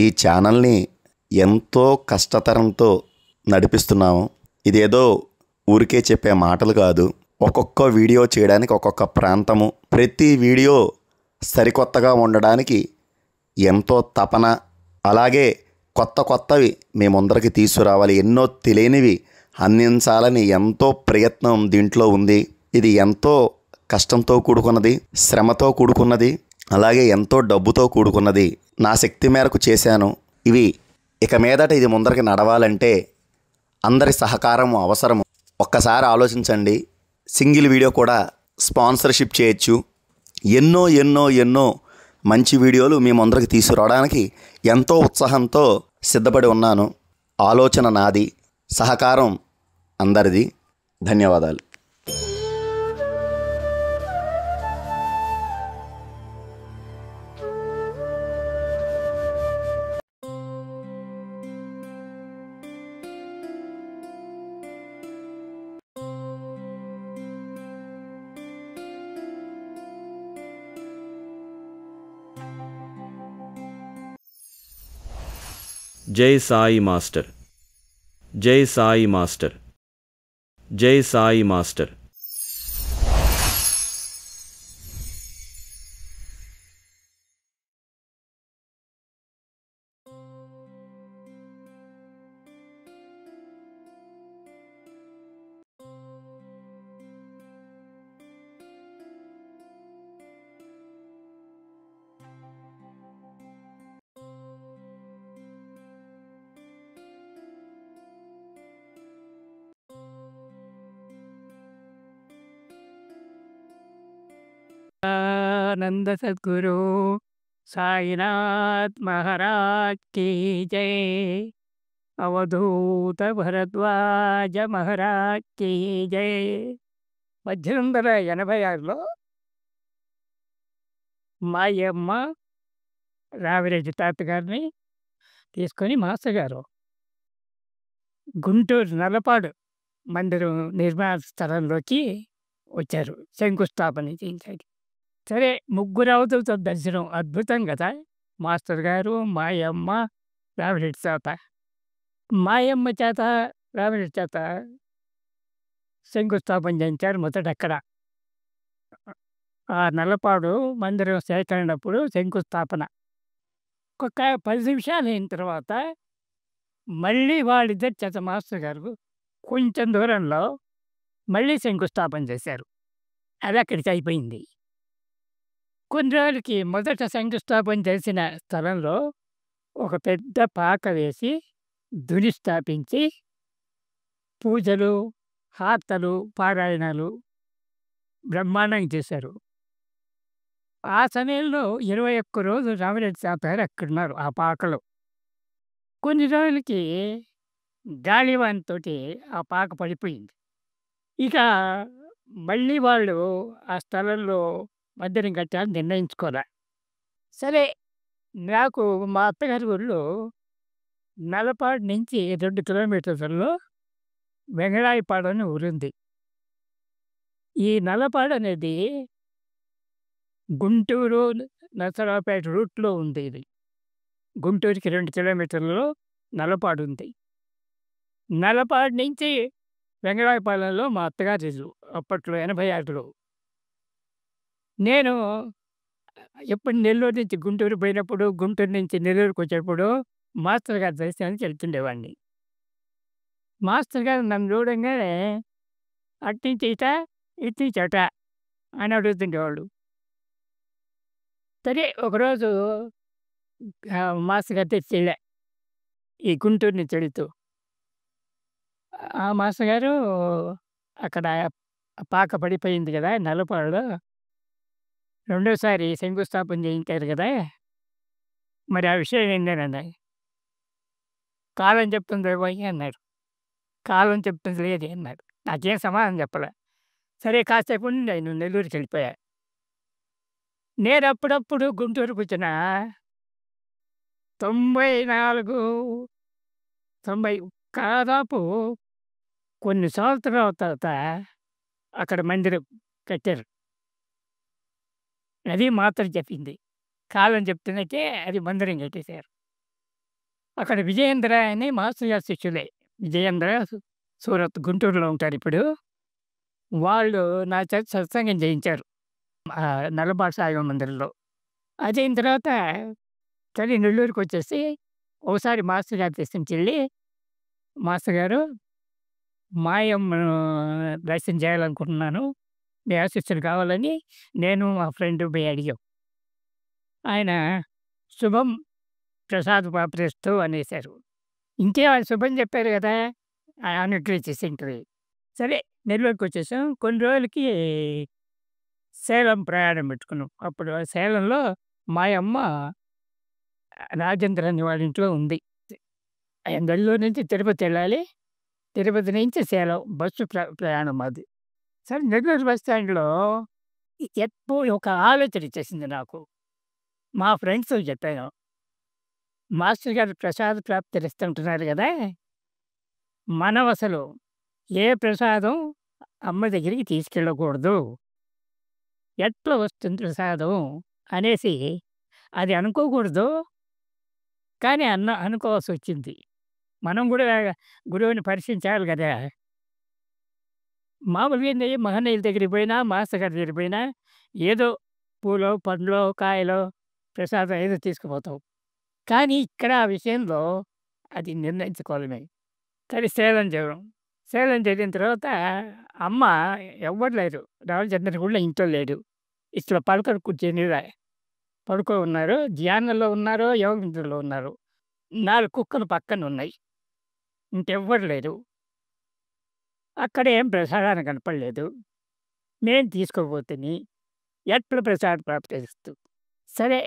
ఈ ఛానల్ని ఎంతో కష్టతరంతో నడిపిస్తున్నాము. ఇదేదో ఊరికే చెప్పే మాటలు కాదు. ఒక్కొక్క వీడియో చేయడానికి ఒక్కొక్క ప్రాంతము, ప్రతి వీడియో సరికొత్తగా ఉండడానికి ఎంతో తపన, అలాగే కొత్త కొత్తవి మీ ముందరికి తీసుకురావాలి, ఎన్నో తెలియనివి అందించాలని ఎంతో ప్రయత్నం దీంట్లో ఉంది. ఇది ఎంతో కష్టంతో కూడుకున్నది, శ్రమతో కూడుకున్నది, అలాగే ఎంతో డబ్బుతో కూడుకున్నది. నా శక్తి మేరకు చేశాను. ఇవి ఇక మీదట ఇది ముందరికి నడవాలంటే అందరి సహకారం అవసరము. ఒక్కసారి ఆలోచించండి. సింగిల్ వీడియో కూడా స్పాన్సర్షిప్ చేయొచ్చు. ఎన్నో ఎన్నో ఎన్నో మంచి వీడియోలు మీ ముందరికి తీసుకురావడానికి ఎంతో ఉత్సాహంతో సిద్ధపడి ఉన్నాను. ఆలోచన నాది, సహకారం అందరిది. ధన్యవాదాలు. జై సాయి మాస్టర్, జై సాయి మాస్టర్, జై సాయి మాస్టర్. आनंद सद्गुरु साईनाथ महाराज की जय। अवधूत भरद्वाज महाराज की जय। 1886లో మాయమ్మ రావిరెడ్డి తాత గారిని తీసుకొని మాస్టర్ గారు గుంటూరు నల్లపాడు మందిరం నిర్మాణ స్థలంలోకి వచ్చారు శంకుస్థాపన చేయించారు. సరే, ముగ్గురు అవధులతో దర్శనం అద్భుతం కదా. మాస్టర్ గారు, మాయమ్మ, రావిరెడ్డి తాత. మాయమ్మ చేత, రావిరెడ్డి చేత శంకుస్థాపన చేయించారు మొదట అక్కడ. ఆ నల్లపాడు మందిరం సేకరణప్పుడు శంకుస్థాపన. ఒక 10 నిమిషాలు అయిన తర్వాత మళ్ళీ వాళ్ళిద్దరి చేత మాస్టర్ గారు కొంచెం దూరంలో మళ్ళీ శంకుస్థాపన చేశారు. అది అక్కడికి అయిపోయింది. కొన్ని రోజులకి మొదట శంకుస్థాపన చేసిన స్థలంలో ఒక పెద్ద పాక వేసి ధుని స్థాపించి పూజలు, హారతలు, పారాయణాలు బ్రహ్మాండంగా చేశారు. ఆ సమయంలో 21 రోజులు రామిరెడ్డి తాత గారు అక్కడున్నారు ఆ పాకలో. కొన్ని రోజులకి గాలివానతోటి ఆ పాక పడిపోయింది. ఇక మళ్ళీ వాళ్ళు ఆ స్థలంలో మందిరం కట్టాలని నిర్ణయించుకోలే. సరే, నాకు మా అత్తగారి ఊళ్ళో నల్లపాడు నుంచి 2 కిలోమీటర్లలో వెంగళాయపాడు అని ఊరుంది. ఈ నల్లపాడు అనేది గుంటూరు నరసరావుపేట రూట్లో ఉంది. ఇది గుంటూరుకి 2 కిలోమీటర్లలో నల్లపాడు ఉంది. నల్లపాడు నుంచి వెంగళాయపాలెంలో మా అత్తగారి ఇల్లు అప్పట్లో 86లో. నేను ఎప్పుడు నెల్లూరు నుంచి గుంటూరు పోయినప్పుడు, గుంటూరు నుంచి నెల్లూరుకి వచ్చేటప్పుడు మాస్టర్ గారి దర్శనానికి వెళ్తుండేవాడిని. మాస్టర్ గారు నన్ను చూడంగానే అట్నుంచి ఇట, ఇట్నుంచి అట అని అడుగుతుండేవాళ్ళు. సరే, ఒకరోజు మాస్టర్ గారి తెచ్చి వెళ్ళా ఈ గుంటూరు నుంచి వెళుతూ. ఆ మాస్టర్ గారు అక్కడ పాక పడిపోయింది కదా నల్లపాడులో, రెండోసారి శంకుస్థాపన చేయించారు కదా, మరి ఆ విషయం ఏంటని. కాలం చెప్తుంది పోయి అన్నాడు. కాలం చెప్తుంది లేదు అన్నాడు. నాకేం సమాధానం చెప్పలే. సరే, కాసేపు ఉండి నేను నెల్లూరుకి వెళ్ళిపోయా. నేను అప్పుడప్పుడు గుంటూరుకు వచ్చిన 94, 90 దాదాపు కొన్ని సంవత్సరాల తర్వాత అక్కడ మందిరం కట్టారు. అది మాత్రం చెప్పింది. కాలం చెప్తున్నట్టే అది మందిరం కట్టేశారు. అక్కడ విజయేంద్ర అని మాస్టర్ గారి శిష్యులే. విజయేంద్ర సూరత్, గుంటూరులో ఉంటారిప్పుడు. వాళ్ళు నా చేత సత్సంగం చేయించారు. నల్లబాట సాయి మందిరంలో. అదయిన తర్వాత సరే నెల్లూరుకొచ్చేసి ఒకసారి మాస్టర్ గారి దర్శనంకెళ్ళి, మాస్టర్ గారు మాయమ్మను దర్శనం చేయాలనుకుంటున్నాను. మీ ఆశీస్సులు కావాలని నేను మా ఫ్రెండ్ పోయి అడిగాం. ఆయన శుభం ప్రసాద్ ప్రాప్తిస్తు అనేశారు. ఇంకేం ఆయన శుభం చెప్పారు కదా! అనుగ్రహించేసింటిరి. సరే నెల్లూరుకొచ్చేసాం. కొన్ని రోజులకి సేలం ప్రయాణం పెట్టుకున్నాం. అప్పుడు సేలంలో మాయమ్మ రాజేంద్ర అని వాళ్ళ ఇంట్లో ఉంది. నెల్లూరు నుంచి తిరుపతి వెళ్ళాలి. తిరుపతి నుంచి సేలం బస్సు ప్రయాణం మాది. సరే నెల్లూరు బస్ స్టాండ్‌లో ఎప్పుడు ఒక ఆలోచన వచ్చేసింది నాకు. మా ఫ్రెండ్స్‌కి చెప్పాను. మాస్టర్ గారు ప్రసాద ప్రాప్తిస్తుంటున్నారు కదా! మనం అసలు ఏ ప్రసాదం అమ్మ దగ్గరికి తీసుకెళ్ళకూడదు. ఎట్లా వస్తుంది ప్రసాదం అనేసి అది అనుకోకూడదు. కానీ అనుకోవాల్సొచ్చింది. మనం కూడా గురువుని పరీక్షించాలి కదా! మామూలుగా ఏంది మహనీయుల దగ్గరికి పోయినా, మాస్టర్ గారి దగ్గరికి పోయినా ఏదో పూలో, పండ్లో, కాయలో ప్రసాదం ఏదో తీసుకుపోతాం. కానీ ఇక్కడ ఆ విషయంలో అది నిర్ణయించుకోవడమే. సరే సేలం చేరాం. సేలం చేరిన తర్వాత అమ్మ ఎవ్వరు లేరు. రామచంద్ర కూడా ఇంట్లో లేడు. ఇట్లా పడకలు కుర్చీ మీద పడుకో ఉన్నారు. ధ్యానంలో ఉన్నారో, యోగ నిద్రలో ఉన్నారు. 4 కుక్కలు పక్కన ఉన్నాయి. ఇంకెవ్వరు లేరు. అక్కడ ఏం ప్రసాదాన్ని కనపడలేదు. నేను తీసుకోపోతిని. ఎట్లా ప్రసాదం ప్రాప్తిస్తు. సరే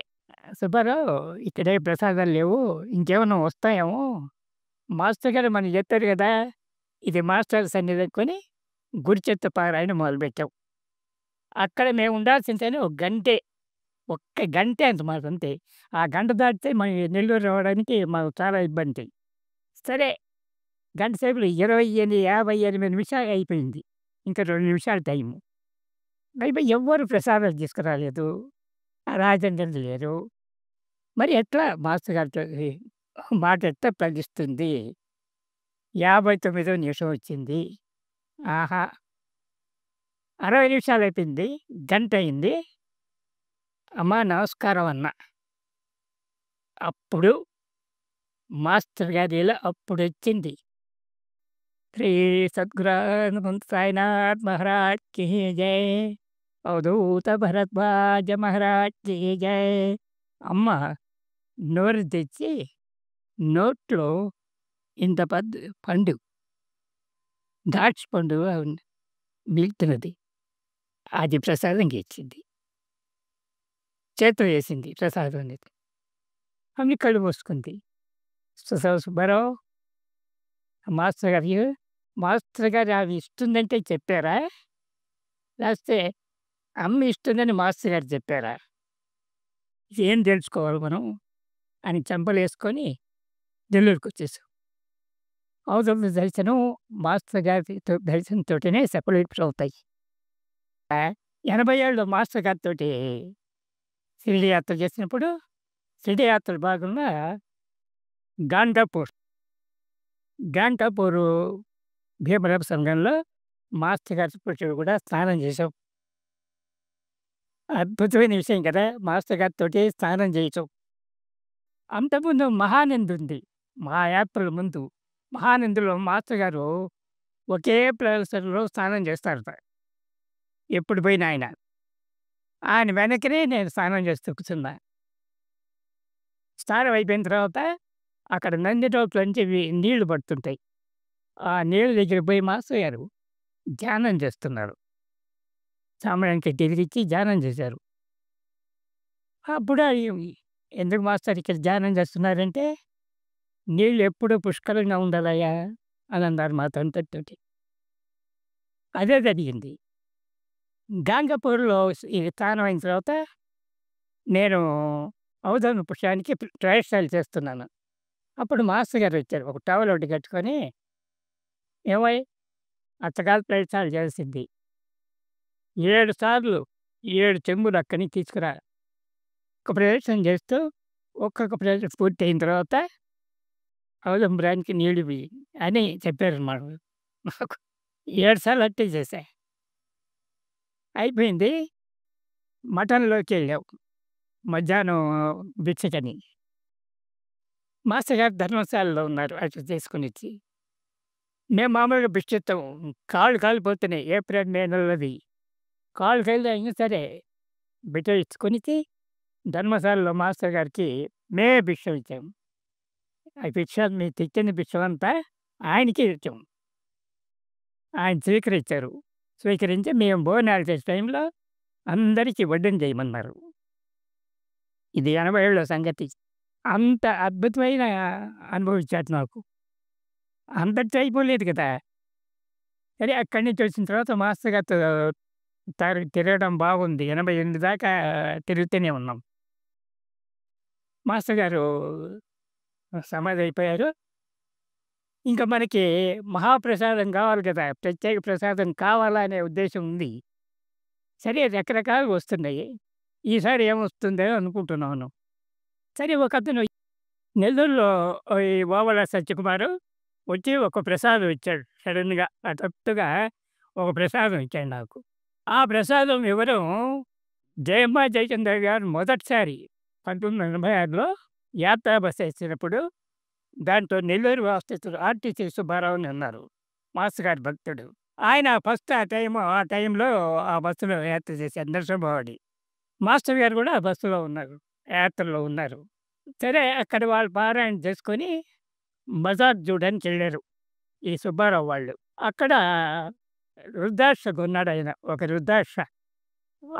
సుబ్బారావు ఇక్కడే ప్రసాదాలు లేవు. ఇంకేమన్నా వస్తాయేమో. మాస్టర్ గారు మనకి చెప్పారు కదా! ఇది మాస్టర్ సన్నిధి అనుకొని గురుచరిత్ర పారాయణ మొదలుపెట్టాం. అక్కడ మేము ఉండాల్సిందని ఒక గంటే. ఒక్క గంటే అంత అంతే. ఆ గంట దాటితే నెల్లూరు రావడానికి మాకు చాలా ఇబ్బంది. సరే గంట సేపులో 58 నిమిషాలు అయిపోయింది. ఇంకా 2 నిమిషాలు టైము. అయిపోయి ఎవ్వరు ప్రసాదాలు తీసుకురాలేదు. రాజేంద్రుడు లేరు. మరి ఎట్లా మాస్టర్ గారితో మాట ఎట్లా ఫలిస్తుంది? 59వ నిమిషం వచ్చింది. ఆహా! 60 నిమిషాలు అయిపోయింది. గంట అయింది. అమ్మా నమస్కారం అన్నా. అప్పుడు మాస్టర్ గారి ఇలా అప్పుడొచ్చింది. శ్రీ సద్గురు సాయినాథ్ మహారాజ్ కీ జై. అవధూత భరద్వాజ మహారాజ్ కీ జై. అమ్మ నోరు తెచ్చి నోట్లో ఇంత పెద్ద పండు, ద్రాక్ష పండు మిగులుతున్నది. అది ప్రసాదంగా ఇచ్చింది. చేత్తో వేసింది ప్రసాదం అనేది. ఆమె కళ్ళు మూసుకుంది. సుబ్బారావు మాస్టర్ గారు ఆమె ఇస్తుందంటే చెప్పారా? లేకపోతే అమ్మ ఇస్తుందని మాస్టర్ గారు చెప్పారా? ఏం తెలుసుకోవాలి మనం అని చెంపలేసుకొని నెల్లూరుకొచ్చేసాం. అవతల దర్శనం మాస్టర్ గారితో దర్శనంతోనే సెపరేట్ అవుతాయి. 80 ఏళ్ళలో మాస్టర్ గారితోటి షిరిడీ యాత్ర చేసినప్పుడు షిరిడీ యాత్ర భాగంగా గాంటాపూర్ భీమరథ సంఘంలో మాస్టర్ గారితో కూడా స్నానం చేసాం. అద్భుతమైన విషయం కదా! మాస్టర్ గారితోటి స్నానం చేయటం. అంతకుముందు మహానంది ఉంది. మా యాత్రల ముందు మహానందిలో మాస్టర్ గారు ఒకే ప్లేస్‌లో స్నానం చేస్తారట. ఎప్పుడు పోయినా ఆయన వెనకనే నేను స్నానం చేస్తూ కూర్చున్నా. స్నానం అయిపోయిన తర్వాత అక్కడ నంది నుంచి నీళ్లు పడుతుంటాయి. ఆ నీళ్ళ దగ్గర పోయి మాస్టర్ గారు ధ్యానం చేస్తున్నారు. సాంబ్రాణి వెలిగించి ధ్యానం చేశారు. అప్పుడు ఎందుకు మాస్టర్ ఇక్కడ ధ్యానం చేస్తున్నారంటే, నీళ్ళు ఎప్పుడూ పుష్కలంగా ఉండాలయ్యా అని అన్నారు మాతో అంతటితోటి. అదే జరిగింది. గాంగపూర్‌లో ఈ స్నానం అయిన తర్వాత నేను అవధాన పుష్పానికి ప్రయత్నాలు చేస్తున్నాను. అప్పుడు మాస్టర్ గారు వచ్చారు. ఒక టవల్ ఒకటి కట్టుకొని, ఏమోయ్ అచ్చగాలు ప్రయత్నాలు చేసింది. 7 సార్లు 7 చెంబులు అక్కడి నుంచి తీసుకురా. ఒక ప్రదక్షిణ చేస్తూ ఒక్కొక్క ప్రదక్షిణ పూర్తి అయిన తర్వాత ఔదంబరానికి నీళ్ళివ్వి అని చెప్పారనమాట. నాకు 7 సార్లు అట్టే చేశా. అయిపోయింది. మఠంలోకెళ్ళాం. మధ్యాహ్నం భిక్షకని. మాస్టర్ గారు ధర్మశాలలో ఉన్నారు అటు చేసుకొనొచ్చి. మేము మామూలుగా భిక్షిస్తాం. కాళ్ళు కాలిపోతున్నాయి. ఏప్రిల్, మే నెలలది. కాళ్ళు కాలితే అయినా సరే బిడ్డ ఇచ్చుకొనిచ్చి ధర్మశాలలో మాస్టర్ గారికి మేమే భిక్షం ఇచ్చాము. ఆ భిక్ష మేము తెచ్చిన భిక్షమంతా ఆయనకే ఇచ్చాం. ఆయన స్వీకరించారు. స్వీకరించి మేము భోజనాలు చేసే టైంలో అందరికీ వడ్డన చేయమన్నారు. ఇది 80 ఏళ్ళ సంగతి. అంత అద్భుతమైన అనుభవం ఇచ్చారు నాకు. అందరితో అయిపోలేదు కదా! సరే అక్కడి నుంచి వచ్చిన తర్వాత మాస్టర్ గారితో తిరగడం బాగుంది. 88 దాకా తిరుగుతూనే ఉన్నాం. మాస్టర్ గారు సమాధి అయిపోయారు. ఇంకా మనకి మహాప్రసాదం కావాలి కదా! ప్రత్యేక ప్రసాదం కావాలా అనే ఉద్దేశం ఉంది. సరే రకరకాలుగా వస్తున్నాయి. ఈసారి ఏమొస్తుందో అనుకుంటున్నాను. సరే ఒకతను నెల్లూరులో ఈ ఓవల సత్యకుమారు వచ్చి ఒక ప్రసాదం ఇచ్చాడు. సడెన్‌గా హఠాత్తుగా ఒక ప్రసాదం ఇచ్చాడు నాకు. ఆ ప్రసాదం ఇవ్వడం జయమ్మ జయచంద్ర గారు మొదటిసారి 1986లో యాత్రా బస్సు ఎక్కినప్పుడు దాంట్లో నెల్లూరు వాస్తవ్యులు ఆర్టీసీ సుబ్బారావు అని ఉన్నారు. మాస్టర్ గారి భక్తుడు. ఆయన ఫస్ట్ ఆ టైంలో ఆ బస్సులో యాత్ర చేశారు నరసింహవాడి. మాస్టర్ గారు కూడా ఆ బస్సులో ఉన్నారు. యాత్రలో ఉన్నారు. సరే అక్కడ వాళ్ళు పారాయణ చేసుకొని మజార్ చూడడానికి వెళ్ళారు ఈ సుబ్బారావు వాళ్ళు. అక్కడ రుద్రాక్ష కొన్నాడాయన. ఒక రుద్రాక్ష.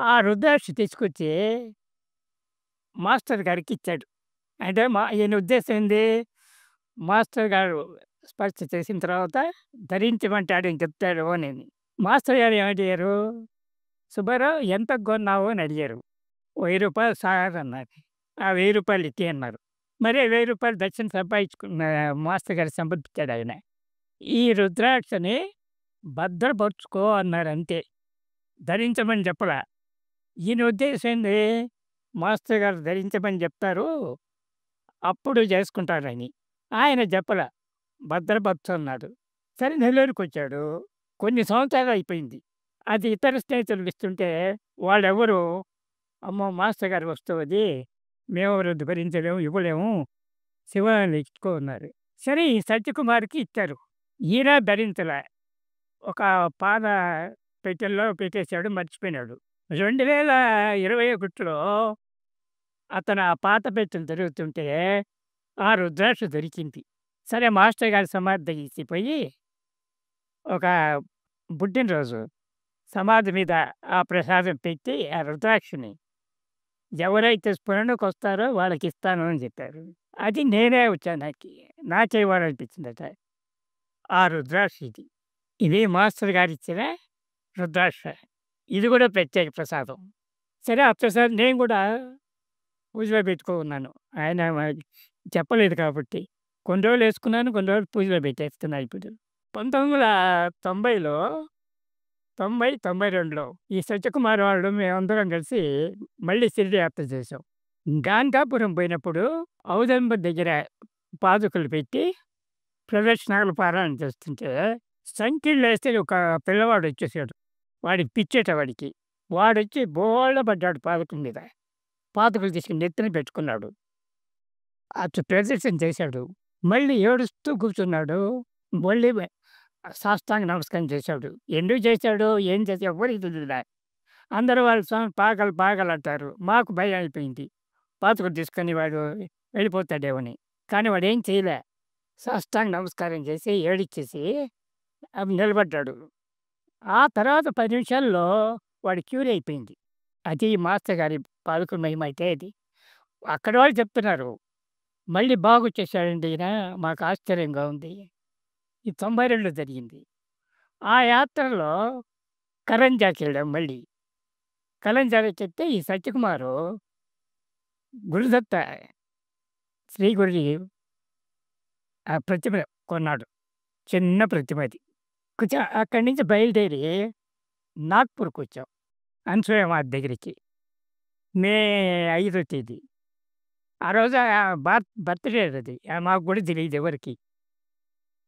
ఆ రుద్రాక్ష తీసుకొచ్చి మాస్టర్ గారికి ఇచ్చాడు. అంటే ఈయన ఉద్దేశం ఏంది? మాస్టర్ గారు స్పర్శ చేసిన తర్వాత ధరించమంటాడని చెప్తాడు అని. మాస్టర్ గారు ఏమడిగారు? సుబ్బారావు ఎంతకు కొన్నావు అని అడిగారు. రూ. 1000 సార్ అన్నారు. ఆ రూ. 1000 ఇచ్చేయి అన్నారు. మరి రూ. 1000 దక్షిణ సంపాదించుకున్న మాస్టర్ గారికి సమర్పించాడు ఆయన. ఈ రుద్రాక్షని భద్రపరుచుకో అన్నారు అంతే. ధరించమని చెప్పలా. ఈయన ఉద్దేశం ఏంది? మాస్టర్ గారు ధరించమని చెప్తారు. అప్పుడు చేసుకుంటారని. ఆయన చెప్పలా. భద్రపరచు అన్నాడు. సరే నెల్లూరుకొచ్చాడు. కొన్ని సంవత్సరాలు అయిపోయింది. అది ఇతర స్నేహితులకు ఇస్తుంటే వాళ్ళెవరు అమ్మో! మాస్టర్ గారి వస్తువు అది. మేమెవరు భరించలేము, ఇవ్వలేము. శివాలయంలో ఇచ్చుకో అన్నారు. సరే ఈ సత్యకుమార్‌కి ఇచ్చారు. ఈయన ధరించలే. ఒక పాత పెట్టెల్లో పెట్టేసాడు. మర్చిపోయినాడు. 2021లో అతను ఆ పాత పెట్టెలు తిరుగుతుంటే ఆ రుద్రాక్ష దొరికింది. సరే మాస్టర్ గారి సమాధి దగ్గరికిపోయి ఒక పుట్టినరోజు సమాధి మీద ఆ ప్రసాదం పెట్టి ఆ రుద్రాక్షని ఎవరైతే స్మరణకొస్తారో వాళ్ళకిస్తాను అని చెప్పారు. అది నేనే వచ్చాను నాకే ఇవ్వాలనిపించిందట. ఆ రుద్రాక్ష ఇది. ఇది మాస్టర్ గారిచ్చిన రుద్రాక్ష. ఇది కూడా ప్రత్యేక ప్రసాదం. సరే ఆ ప్రసాదం నేను కూడా పూజలో పెట్టుకున్నాను. ఆయన చెప్పలేదు కాబట్టి. కొన్ని రోజులు వేసుకున్నాను. కొన్ని రోజులు పూజలో పెట్టేస్తున్నా ఇప్పుడు. 1990లో 92లో ఈ సత్యకుమార్ వాళ్ళు మేమందరం కలిసి మళ్ళీ షిరిడి యాత్ర చేసాం. గాంధాపురం పోయినప్పుడు ఔదంబ దగ్గర పాదుకలు పెట్టి ప్రదక్షిణాలు పారాయణ చేస్తుంటే సంఖ్యలేస్తే ఒక పిల్లవాడు వచ్చేసాడు. వాడికి పిచ్చేట వాడికి. వాడొచ్చి బోళ్ళ పడ్డాడు పాదుకల మీద. పాదుకలు తీసుకుని నెత్తిన పెట్టుకున్నాడు. అటు ప్రదక్షిణ చేశాడు. మళ్ళీ ఏడుస్తూ కూర్చున్నాడు. మళ్ళీ సాష్టాంగ నమస్కారం చేశాడు. ఎందుకు చేశాడు? ఏం చేశాడు? ఎవ్వరికి తెలియలే. అందరూ వాళ్ళు స్వామి పాగలు అంటారు. మాకు భయం అయిపోయింది. పాతుకులు తీసుకొని వాడు వెళ్ళిపోతాడేమని. కానీ వాడేం చేయలే. సాష్టాంగ నమస్కారం చేసి ఏడిచ్చేసి నిలబడ్డాడు. ఆ తర్వాత 10 నిమిషాల్లో వాడు క్యూర్ అయిపోయింది. అది మాస్టర్ గారి పాదుకల మహిమ అయితే అది. అక్కడ వాళ్ళు చెప్తున్నారు. మళ్ళీ బాగొచ్చేసాడండి ఈయన. మాకు ఆశ్చర్యంగా ఉంది. ఇది 92లో జరిగింది. ఆ యాత్రలో కరంజాకెళ్ళాం మళ్ళీ. కరంజాకెళ్తే ఈ సత్యకుమారు గురుదత్త శ్రీ గురి ఆ ప్రతిమ కొన్నాడు. చిన్న ప్రతిమ అది. కొంచెం అక్కడి నుంచి బయలుదేరి నాగ్పూర్‌కొచ్చాం. అనసూయ మాత దగ్గరికి. మే 5వ తేదీ. ఆ రోజు బర్త్‌డే అది. మాకు కూడా తెలీదు ఎవరికీ.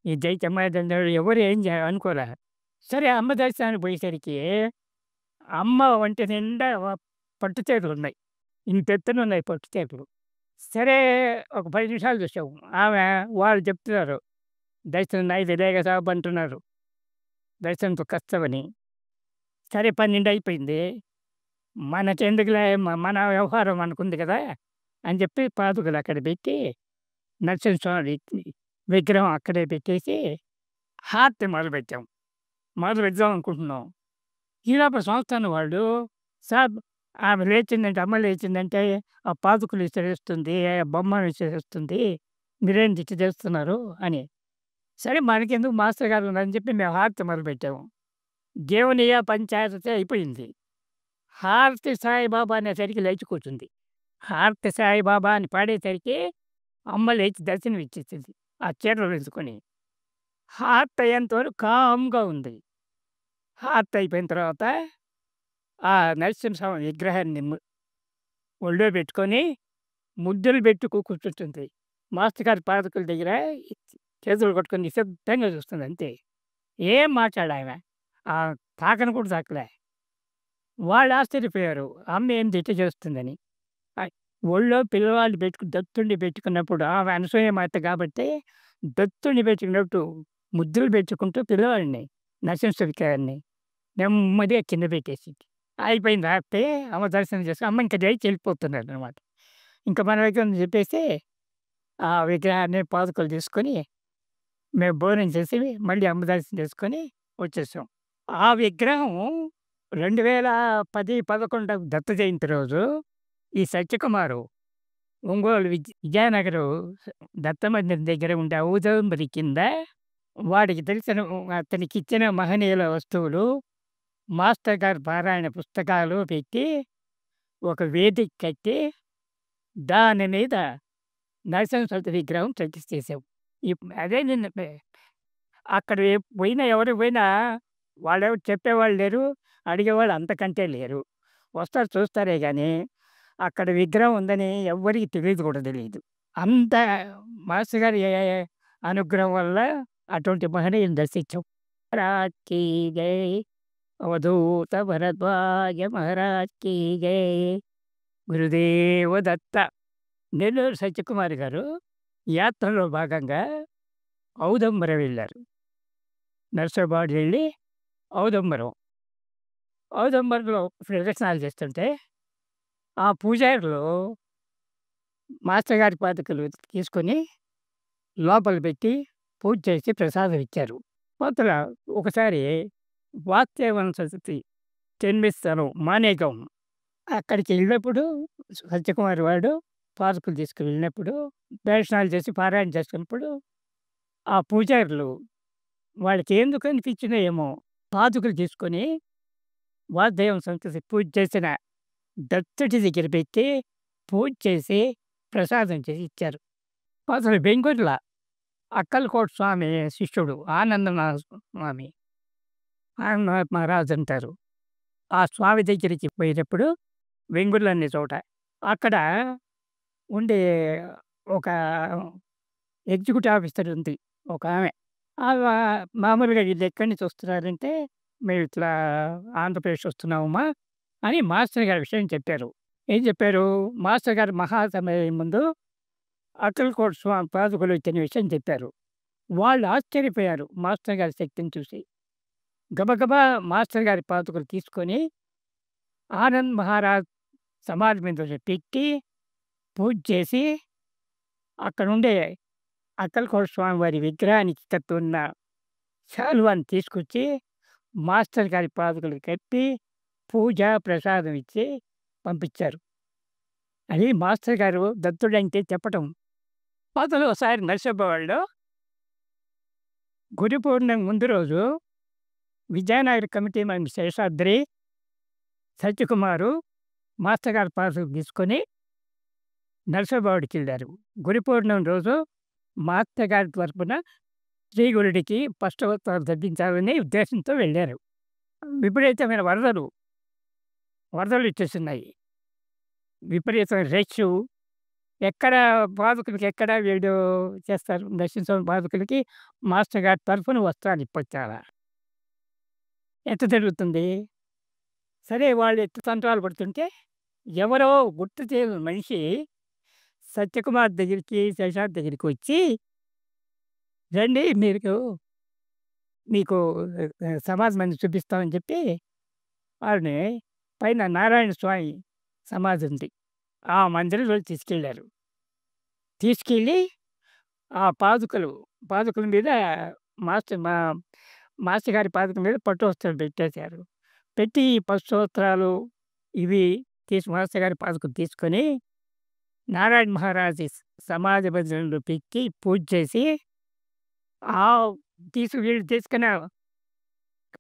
ఈ జైతమ్మదండోడు ఎవరు ఏం అనుకోలే. సరే అమ్మ దర్శనానికి పోయేసరికి అమ్మ ఒంటి నిండా పట్టు చీరలున్నాయి. ఇంతెత్తునున్నాయి పట్టు చీరలు. సరే ఒక 10 నిమిషాలు చూసాం. వాళ్ళు చెప్తున్నారు. దర్శనం అయితేనే కదా అంటున్నారు. దర్శనంతో కష్టమని. సరే 12 అయిపోయింది. మనకెందుకులే మన వ్యవహారం మనకుంది కదా! అని చెప్పి పాదుకలు అక్కడ పెట్టి నరసింహస్వామి విగ్రహం అక్కడే పెట్టేసి హారతి మొదలుపెట్టాం. మొదలుపెడదాం అనుకుంటున్నాం. ఈలోపు సంస్థానం వాళ్ళు సార్ ఆమె లేచిందంటే అమ్మ లేచిందంటే ఆ పాదుకలు విసిరేస్తుంది, బొమ్మను విసిరేస్తుంది. మీరేంటి ఇట్ట చేస్తున్నారు అని. సరే మనకెందుకు మాస్టర్ గారు ఉన్నారని చెప్పి మేము హారతి మొదలుపెట్టాము. దేవునియ పంచాయతీ అయిపోయింది. హారతి సాయిబాబా అనేసరికి లేచి కూర్చుంది. హారతి సాయిబాబా అని పాడేసరికి అమ్మ లేచి దర్శనం ఇచ్చేసింది. ఆ చీరలు వేసుకొని. హారతి అయ్యేంత వరకు కామ్‌గా ఉంది. హారతి అయిపోయిన తర్వాత ఆ నరసింహస్వామి విగ్రహాన్ని ఒళ్ళో పెట్టుకొని ముద్దులు పెట్టి కూర్చుంటుంది. మాస్టర్ గారి పాదకుల దగ్గర చేతులు కొట్టుకొని నిశ్శబ్దంగా చూస్తుంది అంతే. ఏం మాట్లాడామె. తాకను కూడా తాకలే. వాళ్ళు ఆశ్చర్యపోయారు. అమ్మ ఏంది ఇట్ట చేస్తుందని. ఒళ్ళో పిల్లవాళ్ళు దత్తుడిని పెట్టుకున్నప్పుడు ఆమె అనసూయ మాత కాబట్టి దత్తుడిని పెట్టుకున్నట్టు ముద్దులు పెట్టుకుంటూ పిల్లవాడిని నరసింహ విగ్రహాన్ని నెమ్మదిగా కింద పెట్టేసింది. అయిపోయింది హారతి. అమ్మ దర్శనం చేసుకొని అమ్మ ఇంకా లేచి వెళ్ళిపోతున్నారు అనమాట. ఇంకా మన దగ్గర చెప్పేసి ఆ విగ్రహాన్ని పాదుకలు తీసుకొని మేము భోజనం చేసి మళ్ళీ అమ్మ దర్శనం చేసుకొని వచ్చేసాం. ఆ విగ్రహం 2010, 11 దత్త జయంతి రోజు ఈ సత్యకుమారు ఒంగోలు విజయనగరం దత్తమందిరం దగ్గర ఉండే ఔదంబరి కింద వాడికి తెలిసిన అతనికి ఇచ్చిన మహనీయుల వస్తువులు మాస్టర్ గారి పారాయణ పుస్తకాలు పెట్టి ఒక వేదిక కట్టి దాని మీద నరసింహ విగ్రహం ప్రతిష్ఠ చేసాం. అదే నిన్న అక్కడ పోయినా ఎవరు పోయినా వాళ్ళెవరు చెప్పేవాళ్ళు లేరు, అడిగేవాళ్ళు అంతకంటే లేరు. వస్తారు చూస్తారే కానీ అక్కడ విగ్రహం ఉందని ఎవ్వరికీ తెలియదు కూడా తెలియదు. అంత మాస్టర్ గారి అనుగ్రహం వల్ల అటువంటి మహనీయుని దర్శించాం. మహారాజ్ కీ జై, అవధూత భరద్వాజ మహారాజ్ కీ జై, గురుదేవ దత్త. నెల్లూరు సత్యకుమారి గారు యాత్రలో భాగంగా ఔదంబరం వెళ్ళారు. నర్సాబాద్ వెళ్ళి ఔదంబరంలో ప్రదర్శనలు చేస్తుంటే ఆ పూజారులు మాస్టర్ గారి పాదుకలు తీసుకొని లోపల పెట్టి పూజ చేసి ప్రసాదం ఇచ్చారు. అవతల ఒకసారి వాస్తేవన సరస్వతి జన్మిస్థానం మానేగాం అక్కడికి వెళ్ళినప్పుడు సత్యకుమారి వాడు పాదుకలు తీసుకుని వెళ్ళినప్పుడు దర్శనాలు చేసి పారాయణ చేసినప్పుడు ఆ పూజారులు వాళ్ళకి ఎందుకు అనిపించినాయేమో పాదుకలు తీసుకొని వాసుదేవం సంస్కృతి పూజ చేసిన దత్తుడి దగ్గర పెట్టి పూజ చేసి ప్రసాదం చేసి ఇచ్చారు. అసలు బెంగుళూరుల అక్కలకోట స్వామి శిష్యుడు ఆనందనాథ స్వామి, ఆనందనాథ్ మహారాజ్ అంటారు. ఆ స్వామి దగ్గరికి పోయినప్పుడు బెంగుళూరు అనే చోట అక్కడ ఉండే ఒక ఎగ్జిక్యూటివ్ ఆఫీసర్ ఉంది ఒక ఆమె. మామూలుగా వీళ్ళు ఎక్కడి నుంచి వస్తున్నారంటే మేము ఇట్లా ఆంధ్రప్రదేశ్ వస్తున్నామమ్మా అని మాస్టర్ గారి విషయం చెప్పారు. ఏం చెప్పారు? మాస్టర్ గారు మహాసమయం ముందు అక్కలకోట స్వామి పాదుకలు ఇచ్చిన విషయం చెప్పారు. వాళ్ళు ఆశ్చర్యపోయారు మాస్టర్ గారి శక్తిని చూసి. గబగబా మాస్టర్ గారి పాదుకలు తీసుకొని ఆనంద్ మహారాజ్ సమాధి మీద పెట్టి పూజ చేసి అక్కడ ఉండే అక్కలకోట స్వామి వారి విగ్రహానికి కట్టున్న శాలువాని తీసుకొచ్చి మాస్టర్ గారి పాదుకలు కట్టి పూజ ప్రసాదం ఇచ్చి పంపించారు. అది మాస్టర్ గారు దత్తుడంటే చెప్పటం. పాతలో ఒకసారి నరసింహవాడలో గురు పౌర్ణమి ముందు రోజు Vijayanagara committee member Seshadri, Satyakumar master గారి పాదుకలు తీసుకొని నరసింహవాడికి వెళ్ళారు. గురు పౌర్ణమి రోజు మాస్టర్ గారి తరపున శ్రీగురుడికి పష్టవస్త్రాలు ధరించాలనే ఉద్దేశంతో వెళ్ళారు. విపరీతమైన వరదలు వచ్చేస్తున్నాయి. విపరీతమైన రష్, ఎక్కడ బాదుకులకి ఎక్కడ వీళ్ళు చేస్తారు. నరసింహస్వామి బాదుకులకి మాస్టర్ గారి తరఫున వస్త్రాలు ఇప్పొచ్చారా? ఎంత జరుగుతుంది? సరే వాళ్ళు ఎత్తు తంత్రాలు పడుతుంటే, ఎవరో గుర్తు తెలియని మనిషి సత్యకుమార్ దగ్గరికి, శేషాద్రి దగ్గరికి వచ్చి, "రండి మీకు సమాధి మందిరం చూపిస్తామని" చెప్పి వాళ్ళని పైన నారాయణ స్వామి సమాధి ఉంది. ఆ మందిరంలోకి తీసుకెళ్లారు. తీసుకెళ్ళి ఆ పాదుకల మీద మాస్టర్ మా మాస్టర్ గారి పాదుకల మీద పట్టు వస్త్రాలు పెట్టేశారు. పెట్టి ఈ పట్టు వస్త్రాలు ఇవి మాస్టర్ గారి పాదుకలు తీసుకొని నారాయణ మహారాజు సమాధి మందిరంలో పెట్టి పూజ చేసి, ఆ వీళ్ళు తీసుకున్న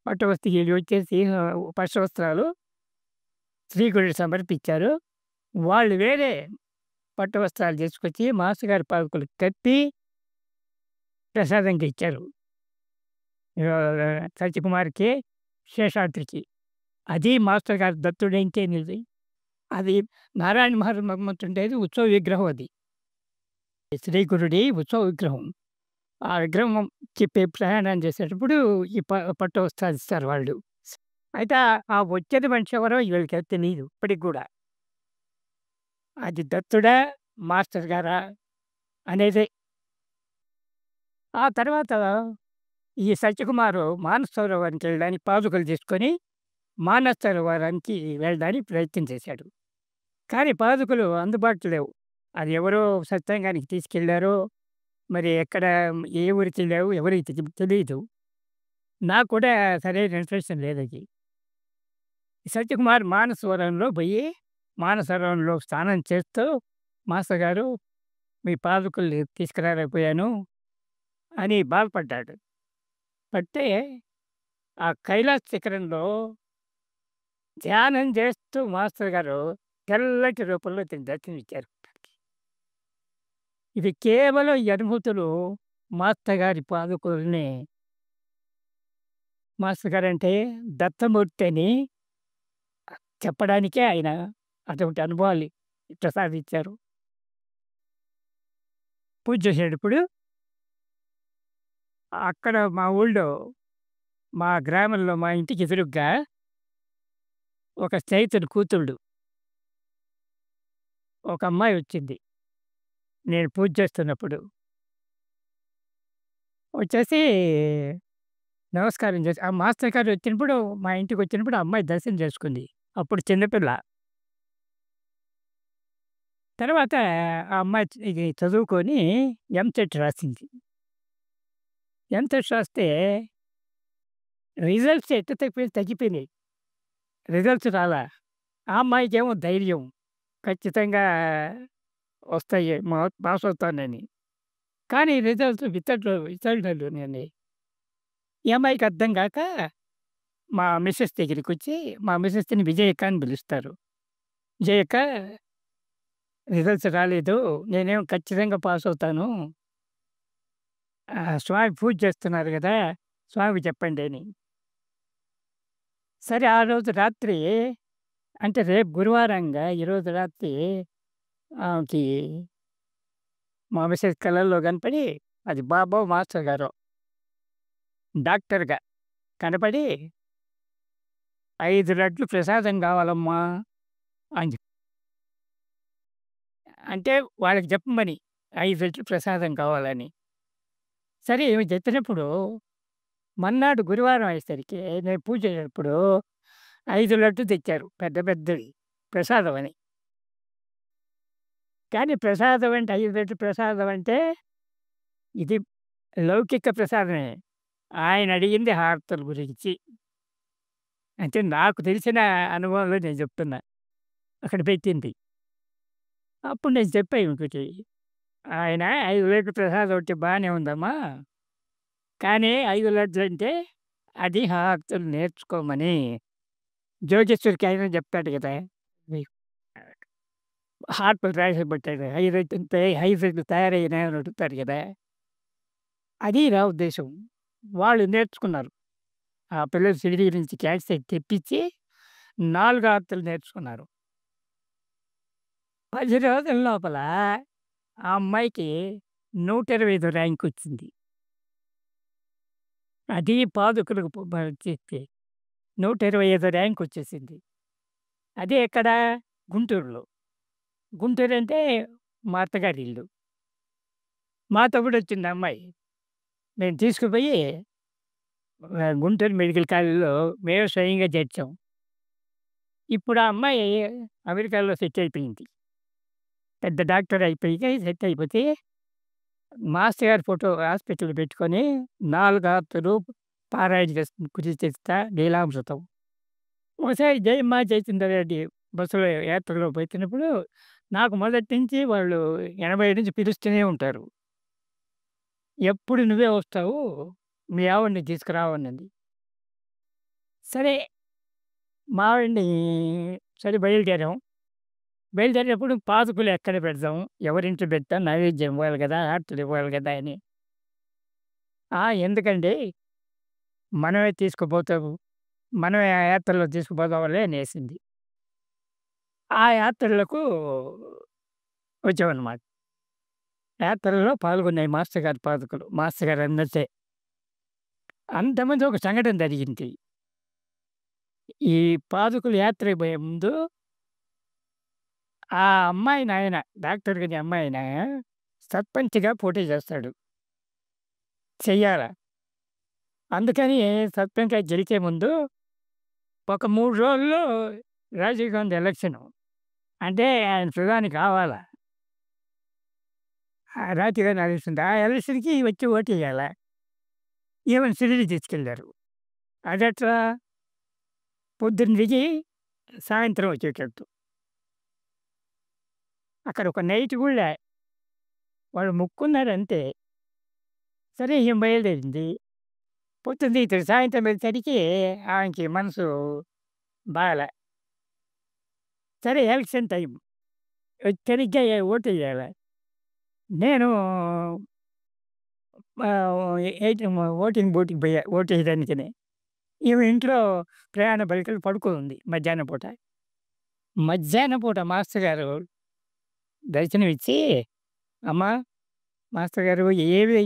పట్టు వస్తువులు వచ్చేసి పట్టు వస్త్రాలు శ్రీగురుడికి సమర్పించారు. వాళ్ళు వేరే పట్టు వస్త్రాలు తీసుకొచ్చి మాస్టర్ గారి పాదుకలకు కప్పి ప్రసాదంగా ఇచ్చారు. సత్యకుమార్‌కి, శేషాద్రికి. అది మాస్టర్ గారి దత్తుడైతేనేది. అది నారాయణ మహర్షి భగవంతుండేది ఉత్సవ విగ్రహం అది. శ్రీ గురుడి ఉత్సవ విగ్రహం. ఆ విగ్రహం చెప్పే ప్రయాణం చేసేటప్పుడు ఈ పట్టు వస్త్రాలు ఇస్తారు వాళ్ళు. అయితే ఆ వచ్చేది మనిషి ఎవరో వీళ్ళకి తెలీదు ఇప్పటికి గూడా. అది దత్తుడా? మాస్టర్ గారా? అనేది. ఆ తర్వాత ఈ సత్యకుమారు మానస సరోవరానికి వెళ్ళడానికి పాదుకలు తీసుకొని మానస సరోవరానికి వెళ్ళడానికి ప్రయత్నం చేశాడు. కానీ పాదుకలు అందుబాటులో లేవు. అది ఎవరో సత్సంగానికి తీసుకెళ్లారో, మరి ఎక్కడ ఏ ఊరికెళ్ళావో ఎవరికీ తెలీదు. నాకు కూడా సరైన ఇన్ఫర్మేషన్ లేదది. సత్యకుమార్ మానస సరోవరంలో పోయి మానస సరోవరంలో స్నానం చేస్తూ, మాస్టర్ గారు మీ పాదుకలు తీసుకురాలేకపోయాను అని బాధపడ్డాడు. పడితే ఆ కైలాస శిఖరంలో ధ్యానం చేస్తూ మాస్టర్ గారు తెల్లటి రూపంలో దర్శనమిచ్చారు. ఇది కేవలం ఈ అనుభూతులు మాస్టర్ గారి పాదుకల్ని మాస్టర్ గారంటే దత్తమూర్తి అని చెప్పడానికే ఆయన అటువంటి అనుభవాలు ప్రసాదించారు. పూజ చేసేటప్పుడు అక్కడ మా ఊళ్ళో, మా గ్రామంలో మా ఇంటికి ఎదురుగ్గా ఒక స్నేహితుడి కూతుళ్ళు ఒక అమ్మాయి వచ్చింది. నేను పూజ చేస్తున్నప్పుడు. వచ్చేసి నమస్కారం చేసి ఆ మాస్టర్ గారు వచ్చినప్పుడు మా ఇంటికొచ్చినప్పుడు ఆ అమ్మాయి దర్శనం చేసుకుంది. అప్పుడు చిన్నపిల్ల. తర్వాత ఆ అమ్మాయి ఇది చదువుకొని ఎంసెట్ రాసింది. ఎంసెట్ రాస్తే రిజల్ట్స్ తగ్గిపోయినాయి. రిజల్ట్స్ రాలా. ఆ అమ్మాయికేమో ధైర్యం. ఖచ్చితంగా వస్తాయి. పాస్ అవుతానని. కానీ రిజల్ట్స్ వితరణలోనండి. ఈ అమ్మాయికి అర్థం కాక మా మిసెస్ దగ్గరికొచ్చి మా మిసెస్‌ని విజయక్క అని పిలుస్తారు. విజయక్క రిజల్ట్స్ రాలేదు. నేనేమో ఖచ్చితంగా పాస్ అవుతాను. స్వామి పూజ చేస్తున్నారు గదా! స్వామికి చెప్పండి అని. సరే ఆ రోజు రాత్రి అంటే రేపు గురువారంగా ఈరోజు రాత్రి ఆమెకి మా మిసెస్ కళల్లో కనపడి అది బాబో మాస్టర్ గారో డాక్టర్‌గా కనపడి 5 లడ్లు ప్రసాదం కావాలమ్మా అని అంటే వాళ్ళకి చెప్పమని 5 లడ్లు ప్రసాదం కావాలని. సరే ఈమె చెప్పినప్పుడు మర్నాడు గురువారం అయ్యేసరికి నేను పూజ చేసేటప్పుడు 5 లడ్లు తెచ్చారు. పెద్ద పెద్దవి ప్రసాదం అని. కానీ ప్రసాదం అంటే 5 లడ్లు ప్రసాదం అంటే ఇది లౌకిక ప్రసాదమే. ఆయన అడిగింది హారతుల గురించి. అంటే నాకు తెలిసిన అనుభవంలో నేను చెప్తున్నా. అక్కడ పెట్టింది. అప్పుడు నేను చెప్పా ఈమెతోటి. ఆయన 5 లడ్లు ప్రసాదం అంటే బానే ఉందమ్మా. కానీ 5 లడ్లంటే అది హారతులు నేర్చుకోమని. జ్యోతిష్యుడికి ఆయన చెప్తాడు కదా! హారతులు రాసి పెట్టాడు. 5 లడ్లు తయారయినాయి అని అడుగుతారు కదా! అది నా ఉద్దేశం. వాళ్ళు నేర్చుకున్నారు. ఆ పిల్లలు షిరిడీ నుంచి క్యాసెట్ తెప్పించి 4 హారతులు నేర్చుకున్నారు. 10 రోజుల లోపల ఆ అమ్మాయికి 125 ర్యాంక్ వచ్చింది. అది పాదుకులకు చేస్తే 125 ర్యాంక్ వచ్చేసింది. అది ఎక్కడ? గుంటూరులో. గుంటూరు అంటే మా అత్తగారి ఇల్లు. మాతో కూడా వచ్చింది ఆ అమ్మాయి. మేము తీసుకుపోయి గుంటూరు మెడికల్ కాలేజ్‌లో మేమే స్వయంగా చేర్చాం. ఇప్పుడు ఆ అమ్మాయి అమెరికాలో సెట్ అయిపోయింది. పెద్ద డాక్టర్ అయిపోయి సెట్ అయిపోతే మాస్టర్ గారి ఫోటో హాస్పిటల్‌లో పెట్టుకొని 4 ఆర్తలు పారాయణ చేస్తుంది. కుచిత లీలామృతం. ఒకసారి జయమ్మ జయసుందరారెడ్డి బస్సులో యాత్రలో పోతున్నప్పుడు నాకు మొదటి నుంచి వాళ్ళు 80 నుంచి పిలుస్తూనే ఉంటారు. ఎప్పుడు నువ్వే వస్తావు. మీ ఆవిడని తీసుకురావన్నది. సరే మా ఆవిడని సరే బయలుదేరాం. బయలుదేరేటప్పుడు పాదుకులు ఎక్కడ పెడదాం? ఎవరింట్లో పెడతాం? నైవేద్యం ఇవ్వాలి కదా! ఆర్తులు ఇవ్వాలి కదా! అని. ఎందుకండి మనమే తీసుకుపోతాము. మనమే ఆ యాత్రలో తీసుకుపోదాంలే అనేసింది. ఆ యాత్రలకు వచ్చామనమాట. యాత్రలో పాల్గొన్నాయి మాస్టర్ గారి పాదుకలు. మాస్టర్ గారు అన్నట్టే. అంతకుముందు ఒక సంఘటన జరిగింది. ఈ పాదుకులు యాత్రకు పోయే ముందు ఆ అమ్మాయి నాయన డాక్టర్ గారి అమ్మాయన సర్పంచ్‌గా పోటీ చేస్తాడు. చెయ్యాల. అందుకని సర్పంచ్‌గా గెలిచే ముందు ఒక 3 రోజుల్లో రాజీవ్ గాంధీ ఎలక్షను. అంటే ఆయన ప్రధాని కావాలా. ఆ రాజీవ్ గాంధీ ఎలక్షన్. ఆ ఎలక్షన్‌కి వచ్చి ఓటెయ్యాల. ఈమెను షిరిడీ తీసుకెళ్లారు. అదెట్లా? పొద్దున్న దిగి సాయంత్రం వచ్చేటట్టు. అక్కడ ఒక నైట్ గూడా వాళ్ళు మొక్కున్నారంతే. సరే ఈమె బయలుదేరింది. పొద్దున దిగుతాడు. సాయంత్రం వెళ్ళేసరికి ఆమెకి మనసు బాగాలే. సరే ఎలక్షన్ టైం. సరిగ్గా ఓటెయ్యాల. నేను ఓటింగ్ బూత్‌కి పోయా ఓటేయడానికని. ఈమె ఇంట్లో ప్రయాణ బలికలు పడుకోనుంది మధ్యాహ్నం పూట. మధ్యాహ్నం పూట మాస్టర్ గారు దర్శనమిచ్చి, "అమ్మా! మాస్టర్ గారు ఏవి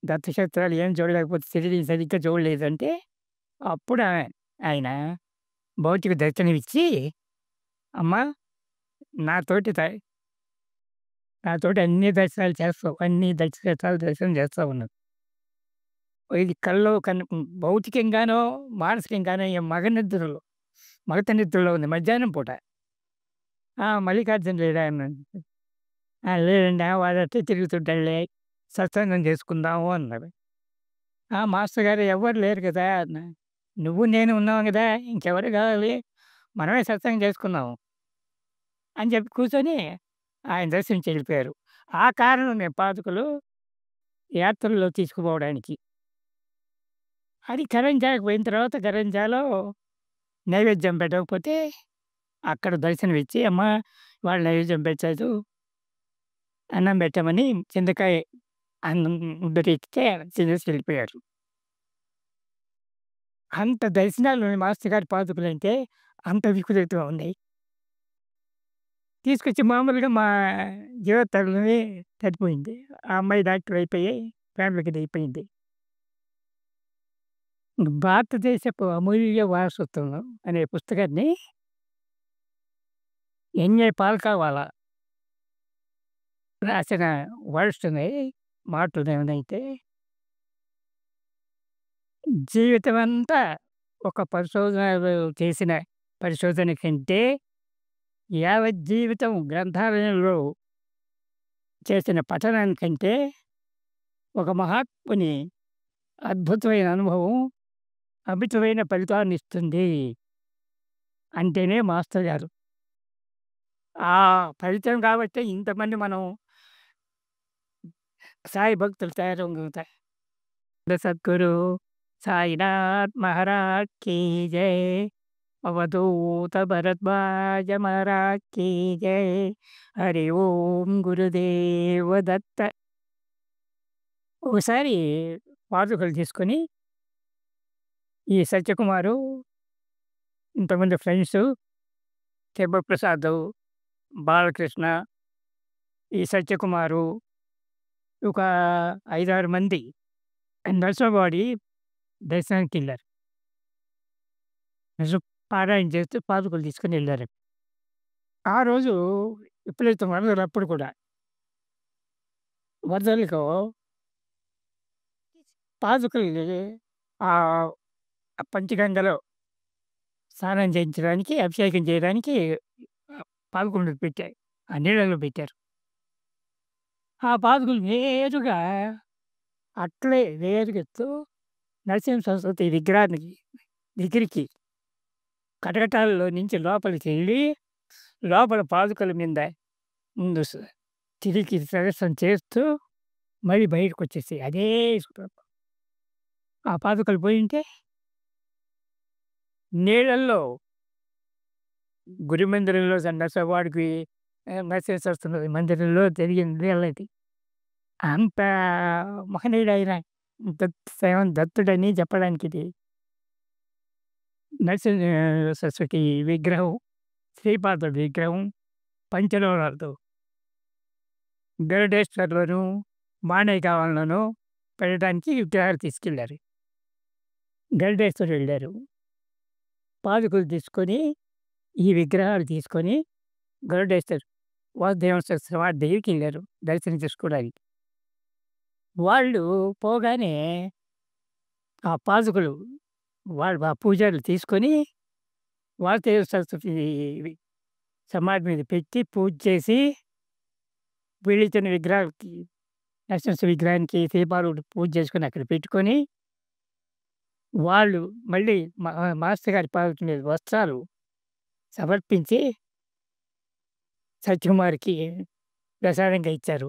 దత్తక్షేత్రాలు ఏం చూడలేకపోతే షిరిడీ సరిగ్గా చూడలేదంటే" అప్పుడు ఆయన భౌతిక దర్శనమిచ్చి, "అమ్మా! నాతోటి త నాతోటి అన్ని దర్శనాలు చేస్తావు. అన్ని క్షేత్రాలు దర్శనం చేస్తావు" అన్నారు. ఇది కల్లో భౌతికంగానో, మానసికంగానో ఈ మగత నిద్రలో ఉంది మధ్యాహ్నం పూట. మల్లికార్జున లేడా అన్నాను. లేదండి. వాడట్టే తిరుగుతుంటాడులే. సత్సంగం చేసుకుందాము అన్నారు. మాస్టర్ గారు ఎవ్వరు లేరు కదా! అన్నా. నువ్వు నేను ఉన్నాం కదా! ఇంకెవరు కావాలి? మనమే సత్సంగం చేసుకుందాం అని చెప్పి కూర్చొని ఆయన దర్శించి వెళ్ళిపోయారు. ఆ కారణమే పాదుకలు యాత్రలో తీసుకుపోవడానికి. అది కరంజాకి పోయిన తర్వాత కరంజాలో నైవేద్యం పెట్టకపోతే అక్కడ దర్శనమిచ్చి, "అమ్మా! ఇవాళ నైవేద్యం పెట్టలేదు. అన్నం పెట్టమని" చింతకాయ అన్నం ముద్ద తెచ్చితే తినేసి వెళ్ళిపోయారు. అంత దర్శనాలు మాస్టర్ గారి పాదుకలంటే అంత వికృతిగా ఉన్నాయి. తీసుకొచ్చి మామూలుగా మా జీవితాలని సరిపోయింది. ఆ అమ్మాయి డాక్టర్ అయిపోయి ఫ్యామిలీకి అయిపోయింది. భారతదేశపు అమూల్య వారసత్వం అనే పుస్తకాన్ని ఎన్ఏ పాల్కావాలా రాసిన వర్డ్స్ ఉన్నాయి. మాటలేమనంటే, జీవితమంతా ఒక పరిశోధనలో చేసిన పరిశోధన కంటే, యావజ్జీవితం గ్రంథాలయంలో చేసిన పఠనానికంటే, ఒక మహాత్ముని అద్భుతమైన అనుభవం అమితమైన ఫలితాన్నిస్తుంది అంటేనే మాస్టర్ గారు. ఆ ఫలితం కాబట్టే ఇంతమంది మనం సాయి భక్తులు తయారవుతారు. సద్గురు సాయినాథ్ మహారాజ్ కీ జై. అవధూత భరద్వాజ మహారాజ్ కీ జై. హరి ఓం గురుదేవ దత్త. ఒకసారి పాదుకలు తీసుకొని ఈ సత్యకుమారు, ఇంతమంది ఫ్రెండ్సు, శివప్రసాద్, బాలకృష్ణ ఈ సత్యకుమారు, ఒక 5, 6 మంది నరసింహవాడి దర్శనానికెళ్లారు. పారాయణ చేస్తూ పాదుకలు తీసుకొని ఎళ్లారు. ఆ రోజు విపరీతం వరదలు అప్పుడు కూడా. వరదలతో పాదుకల్ని ఆహ్, పంచగంగలో స్నానం చేయించడానికి, అభిషేకం చేయడానికి పాదుకలు పెట్టారు. ఆ నీళ్ళలో పెట్టారు. ఆ పాదుకలు నేరుగా అట్లే నేరుగెత్తు నరసింహ సరస్వతి విగ్రహానికి దగ్గరికి కటకటాల్లో నుంచి లోపలికెళ్ళి, లోపల పాదుకల మీద ముందు తిరిగి ప్రదర్శన చేస్తూ మళ్ళీ బయటకొచ్చేసాయి. అదే ఆ పాదుకలు పోయుంటే నీళ్ళల్లో గుడి మందిరంలో నరసింహవాడికి నరసింహ సరస్వతి మందిరంలో జరిగిన నీళ్ళది. అంత మహనీయుడైన దత్తుడని చెప్పడానికి ఇది. నరసింహ సరస్వతి విగ్రహం, శ్రీపాదుడి విగ్రహం పంచలోహాలతో గరుడేశ్వర్లోను, మాణిక్యవాన్‌లోను పెట్టడానికి విగ్రహాలు తీసుకెళ్లారు. గరుడేశ్వర్ వెళ్ళారు. పాదుకలు తీసుకొని, ఈ విగ్రహాలు తీసుకొని గరుడేశ్వర్ వాసుదేవ సమాధి దగ్గరికెళ్లారు దర్శనం చేసుకోవడానికి. వాళ్ళు పోగానే ఆ పాదుకలు ఆ పూజారులు తీసుకొని వాసుదేవ సరస్వతి సమాధి మీద పెట్టి పూజ చేసి, వీళ్ళిచ్చిన విగ్రహాలకి నరసింహ విగ్రహానికి శ్రీపాదుడు పూజ చేసుకొని అక్కడ పెట్టుకొని, వాళ్ళు మళ్ళీ మాస్టర్ గారి పాదుకల మీద వస్త్రాలు సమర్పించి సత్యకుమార్‌కి ప్రసాదంగా ఇచ్చారు.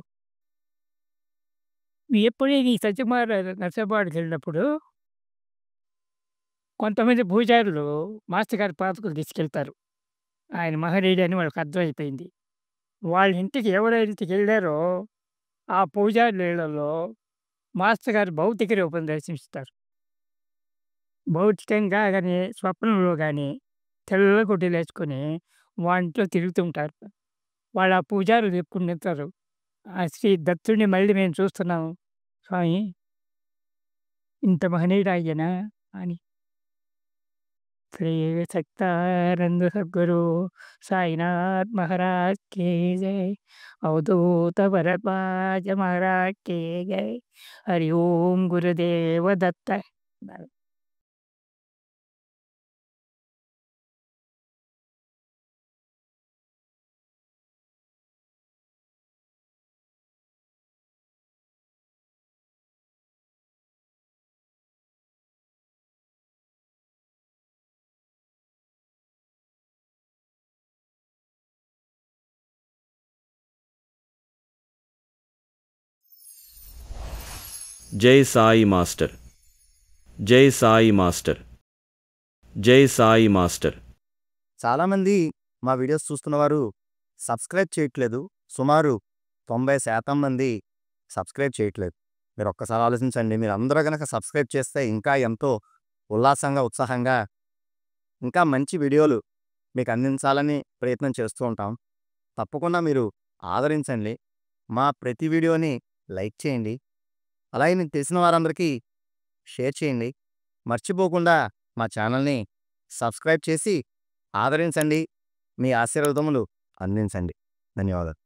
ఎప్పుడైనా ఈ సత్యకుమార్ నరసింహవాడికెళ్ళినప్పుడు కొంతమంది పూజారులు మాస్టర్ గారి పాదుకలు తీసుకెళ్తారు. ఆయన మహనీయుడని వాళ్ళకి అర్థమైపోయింది. వాళ్ళ ఇంటికి ఎవరింటికెళ్లారో ఆ పూజారుల ఇళ్లలో మాస్టర్ గారు భౌతిక రూపం దర్శిస్తారు. భౌతికంగా గాని, స్వప్నంలో గాని తెల్ల గుడ్డలేసుకొని వాళ్ళ ఇంట్లో తిరుగుతుంటారు. వాళ్ళు ఆ పూజారులు చెప్పుకుంటుంటారు. ఆ శ్రీ దత్తుడిని మళ్ళీ మేము చూస్తున్నాము స్వామి. ఇంత మహనీయుడాయన అని. శ్రీ సత్యానంద సద్గురు సాయినాథ్ మహారాజ్ కి జై. అవధూత భరద్వాజ మహారాజ్ కి జై. హరి ఓం గురుదేవ దత్త. జై సాయి మాస్టర్. జై సాయి మాస్టర్. జై సాయి మాస్టర్. చాలామంది మా వీడియోస్ చూస్తున్నవారు సబ్స్క్రైబ్ చేయట్లేదు. సుమారు 90% మంది సబ్స్క్రైబ్ చేయట్లేదు. మీరు ఒక్కసారి ఆలోచించండి. మీరు అందరూ కనుక సబ్స్క్రైబ్ చేస్తే ఇంకా ఎంతో ఉల్లాసంగా, ఉత్సాహంగా ఇంకా మంచి వీడియోలు మీకు అందించాలని ప్రయత్నం చేస్తూ ఉంటాం. తప్పకుండా మీరు ఆదరించండి. మా ప్రతి వీడియోని లైక్ చేయండి. అలాగే మీకు తెలిసిన వారందరికీ షేర్ చేయండి. మర్చిపోకుండా మా ఛానల్ని సబ్స్క్రైబ్ చేసి ఆదరించండి. మీ ఆశీర్వాదములు అందించండి. ధన్యవాదాలు.